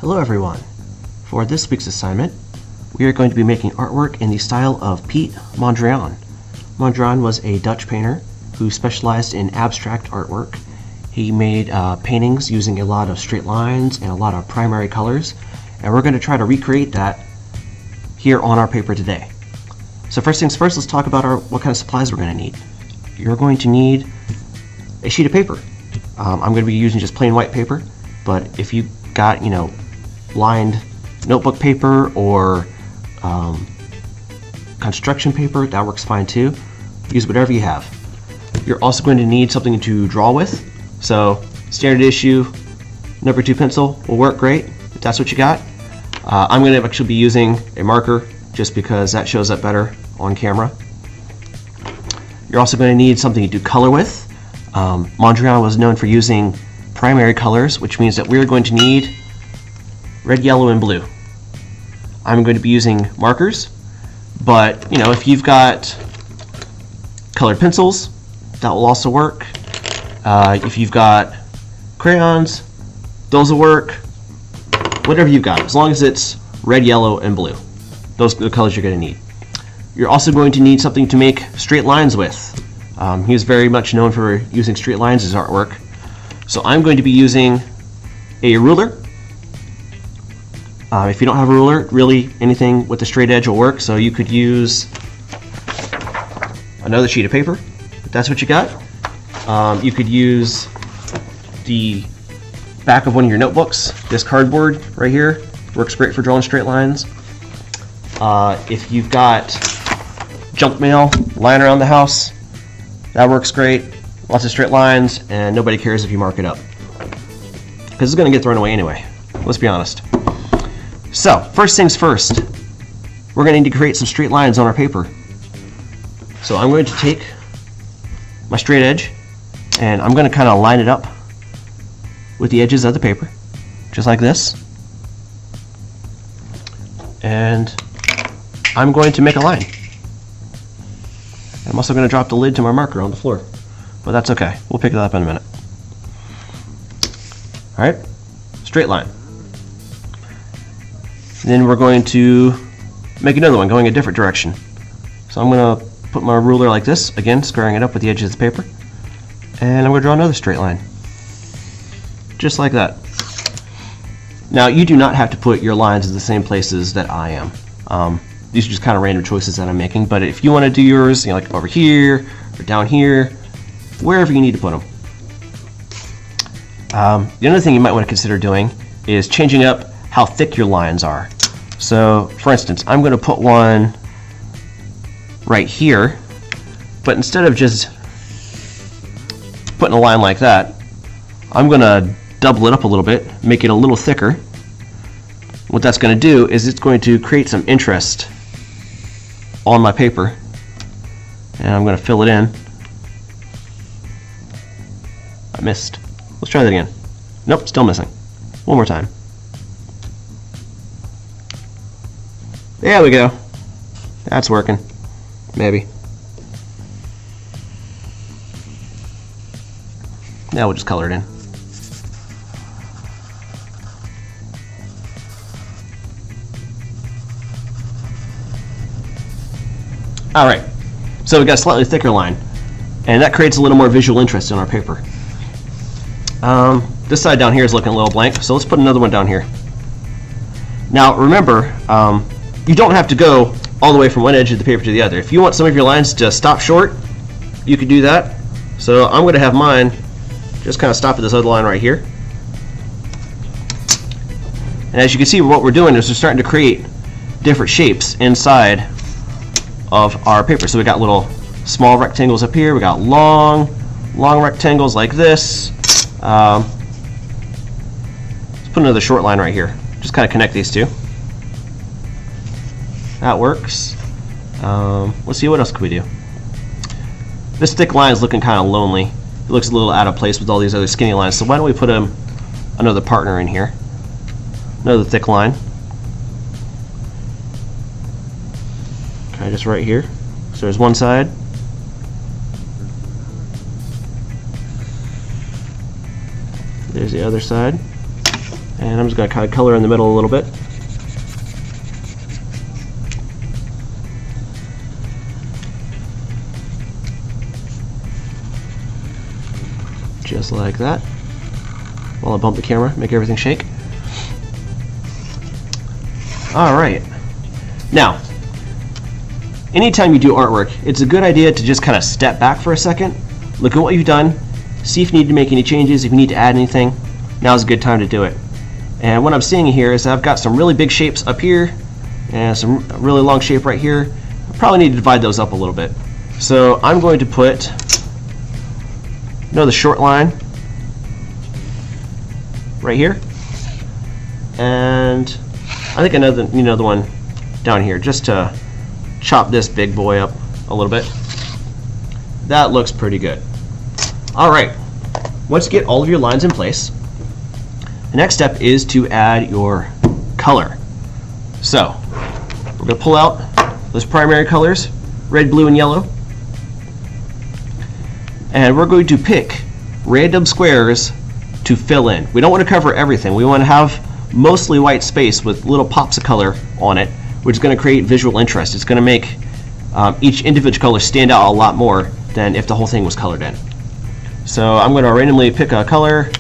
Hello everyone! For this week's assignment, we are going to be making artwork in the style of Piet Mondrian. Mondrian was a Dutch painter who specialized in abstract artwork. He made paintings using a lot of straight lines and a lot of primary colors, and we're going to try to recreate that here on our paper today. So first things first, let's talk about what kind of supplies we're going to need. You're going to need a sheet of paper. I'm going to be using just plain white paper, but if you got, lined notebook paper or construction paper, that works fine too. Use whatever you have. You're also going to need something to draw with, so standard issue number 2 pencil will work great if that's what you got. I'm going to actually be using a marker just because that shows up better on camera. You're also going to need something to do color with. Mondrian was known for using primary colors, which means that we're going to need red, yellow, and blue. I'm going to be using markers, but if you've got colored pencils, that will also work. If you've got crayons, those will work. Whatever you've got, as long as it's red, yellow, and blue. Those are the colors you're going to need. You're also going to need something to make straight lines with. He was very much known for using straight lines as artwork. So I'm going to be using a ruler. If you don't have a ruler, really anything with a straight edge will work. So you could use another sheet of paper, if that's what you got. You could use the back of one of your notebooks. This cardboard right here works great for drawing straight lines. If you've got junk mail lying around the house, that works great. Lots of straight lines, and nobody cares if you mark it up, because it's going to get thrown away anyway. Let's be honest. So, first things first, we're going to need to create some straight lines on our paper. So I'm going to take my straight edge, and I'm going to kind of line it up with the edges of the paper, just like this. And I'm going to make a line. I'm also going to drop the lid to my marker on the floor, but that's okay. We'll pick it up in a minute. Alright, straight line. Then we're going to make another one going a different direction. So I'm going to put my ruler like this, again squaring it up with the edges of the paper, and I'm going to draw another straight line. Just like that. Now you do not have to put your lines in the same places that I am. These are just kind of random choices that I'm making, but if you want to do yours, like over here or down here, wherever you need to put them. The other thing you might want to consider doing is changing up how thick your lines are. So, for instance, I'm going to put one right here, but instead of just putting a line like that, I'm going to double it up a little bit, make it a little thicker. What that's going to do is it's going to create some interest on my paper, and I'm going to fill it in. I missed. Let's try that again. Nope, still missing. One more time. There we go. That's working. Maybe. Now we'll just color it in. Alright, so we've got a slightly thicker line, and that creates a little more visual interest in our paper. This side down here is looking a little blank, so let's put another one down here. Now remember, you don't have to go all the way from one edge of the paper to the other. If you want some of your lines to stop short, you could do that. So I'm going to have mine just kind of stop at this other line right here. And as you can see, what we're doing is we're starting to create different shapes inside of our paper. So we got little small rectangles up here, we got long rectangles like this. Let's put another short line right here. Just kind of connect these two. That works. Let's see, what else could we do? This thick line is looking kind of lonely. It looks a little out of place with all these other skinny lines, so why don't we put another partner in here? Another thick line. Okay, just right here. So there's one side. There's the other side. And I'm just going to kind of color in the middle a little bit. Just like that. While I bump the camera, make everything shake. Alright. Now, anytime you do artwork, it's a good idea to just kind of step back for a second, look at what you've done, see if you need to make any changes, if you need to add anything. Now's a good time to do it. And what I'm seeing here is I've got some really big shapes up here and some really long shape right here. I probably need to divide those up a little bit. So I'm going to put the short line right here, and I think another the one down here, just to chop this big boy up a little bit. That looks pretty good. Alright, once you get all of your lines in place, the next step is to add your color. So we're going to pull out those primary colors, red, blue, and yellow, and we're going to pick random squares to fill in. We don't want to cover everything. We want to have mostly white space with little pops of color on it, which is going to create visual interest. It's going to make each individual color stand out a lot more than if the whole thing was colored in. So I'm going to randomly pick a color,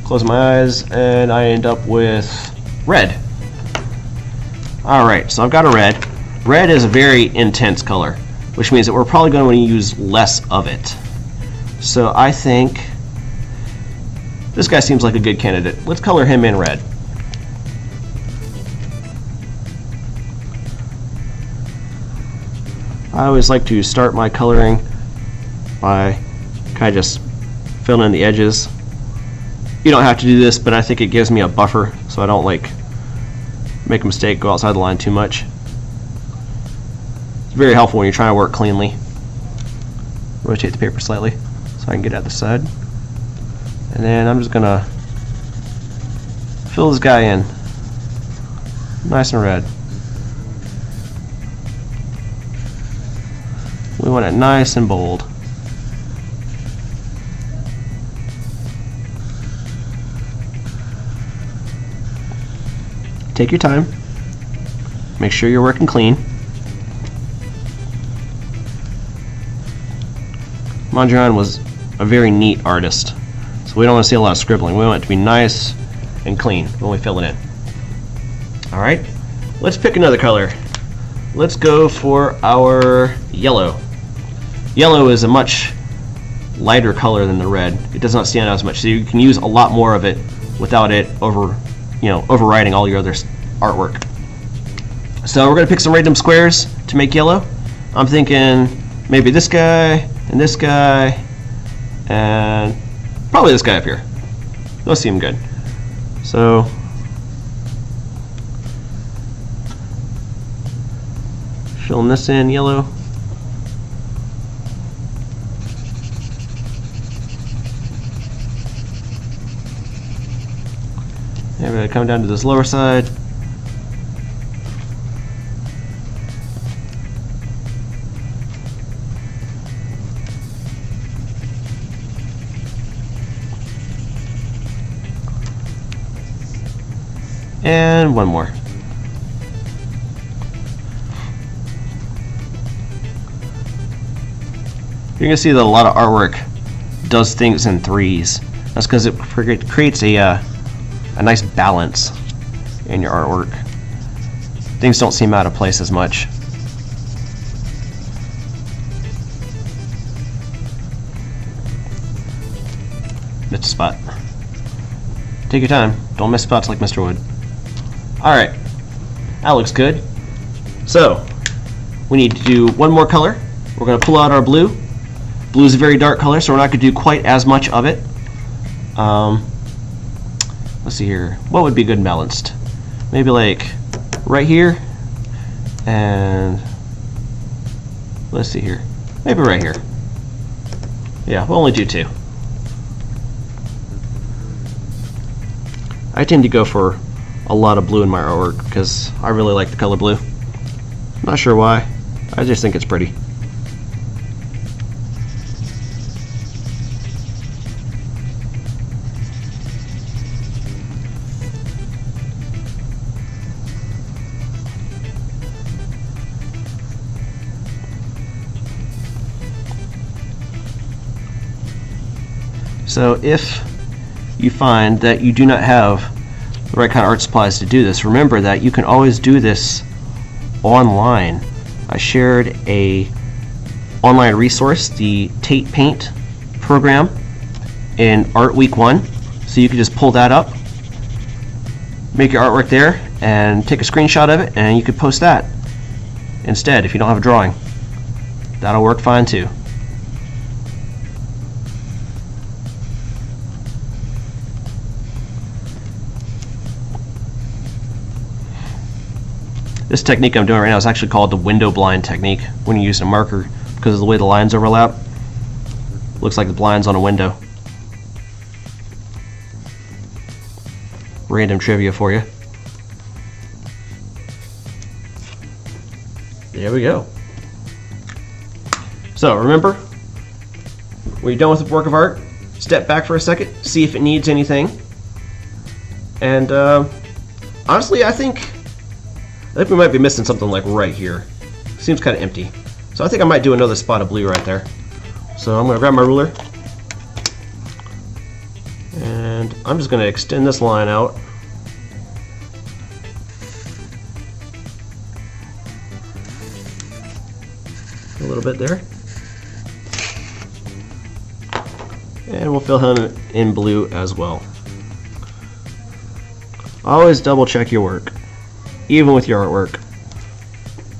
close my eyes, and I end up with red. Alright, so I've got a red. Red is a very intense color, which means that we're probably going to want to use less of it. So I think this guy seems like a good candidate. Let's color him in red. I always like to start my coloring by kind of just filling in the edges. You don't have to do this, but I think it gives me a buffer so I don't like make a mistake, go outside the line too much. It's very helpful when you're trying to work cleanly. Rotate the paper slightly so I can get at the side. And then I'm just gonna fill this guy in nice and red. We want it nice and bold. Take your time. Make sure you're working clean. Mondrian was a very neat artist, so we don't want to see a lot of scribbling. We want it to be nice and clean when we fill it in. Alright, let's pick another color. Let's go for our yellow. Yellow is a much lighter color than the red. It does not stand out as much, so you can use a lot more of it without it overriding all your other artwork. So we're going to pick some random squares to make yellow. I'm thinking maybe this guy, and this guy, and probably this guy up here. Those seem good. So filling this in yellow. And we're going to come down to this lower side. And one more. You're going to see that a lot of artwork does things in threes. That's because it creates a nice balance in your artwork. Things don't seem out of place as much. Missed a spot. Take your time. Don't miss spots like Mr. Wood. Alright, that looks good. So, we need to do one more color. We're going to pull out our blue. Blue is a very dark color, so we're not going to do quite as much of it. Let's see here. What would be good and balanced? Maybe like right here, and let's see here. Maybe right here. Yeah, we'll only do two. I tend to go for a lot of blue in my artwork because I really like the color blue. I'm not sure why. I just think it's pretty. So if you find that you do not have the right kind of art supplies to do this, remember that you can always do this online. I shared a online resource, the Tate Paint program, in Art Week 1. So you can just pull that up, make your artwork there, and take a screenshot of it, and you could post that instead if you don't have a drawing. That'll work fine too. This technique I'm doing right now is actually called the window blind technique, when you use a marker, because of the way the lines overlap. Looks like the blinds on a window. Random trivia for you. There we go. So remember, when you're done with the work of art, step back for a second, see if it needs anything. And honestly, I think we might be missing something like right here. Seems kind of empty. So I think I might do another spot of blue right there. So I'm going to grab my ruler, and I'm just going to extend this line out. A little bit there. And we'll fill him in blue as well. Always double check your work, even with your artwork.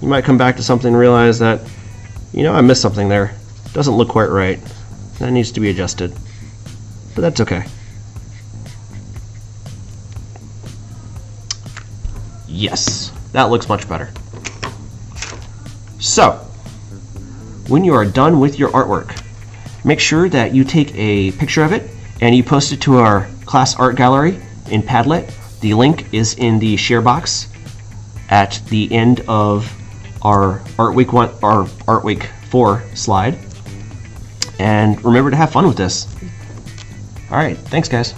You might come back to something and realize that, you know, I missed something there. Doesn't look quite right. That needs to be adjusted. But that's okay. Yes, that looks much better. So, when you are done with your artwork, make sure that you take a picture of it and you post it to our class art gallery in Padlet. The link is in the share box at the end of our Art Week 4 slide. And remember to have fun with this. All right, thanks guys.